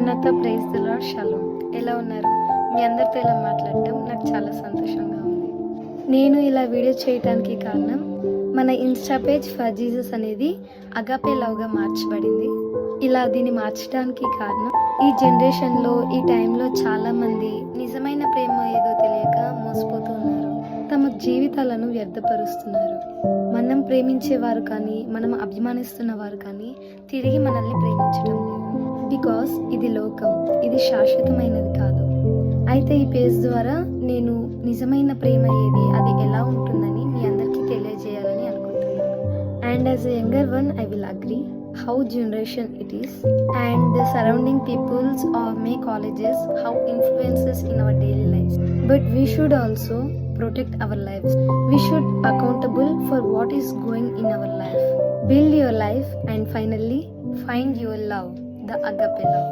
మరణాత praise the lord shalom. ఎలా ఉన్నారు? మీ అందరితో ఇలా మాట్లాడటం నాకు చాలా సంతోషంగా ఉంది. నేను ఇలా వీడియో చేయడానికి కారణం మన ఇన్స్టా పేజ్ ఫర్ జీసస్ అనేది అగాపే లవ్గా మార్చబడింది. ఇలా దీన్ని మార్చడానికి కారణం ఈ జనరేషన్లో ఈ టైంలో చాలామంది నిజమైన ప్రేమ ఏదో తెలియక మోసపోతూ ఉన్నారు. తమ జీవితాలను వ్యర్థపరుస్తున్నారు. మనం ప్రేమించేవారు కానీ మనం అభిమానిస్తున్న వారు కానీ తిరిగి మనల్ని ప్రేమించడం లేదు. బికాస్ ఇది లోకం, ఇది శాశ్వతమైనది కాదు. అయితే ఈ పేజ్ ద్వారా నేను నిజమైన ప్రేమ ఏది, అది ఎలా ఉంటుందని మీ అందరికీ తెలియజేయాలని అనుకుంటున్నాను. And as a younger one I will agree how generation it is and the surrounding peoples or may colleges how influences in our daily lives, but we should also protect our lives. We should accountable for what is going in our life. Build your life and finally find your love, the agape love.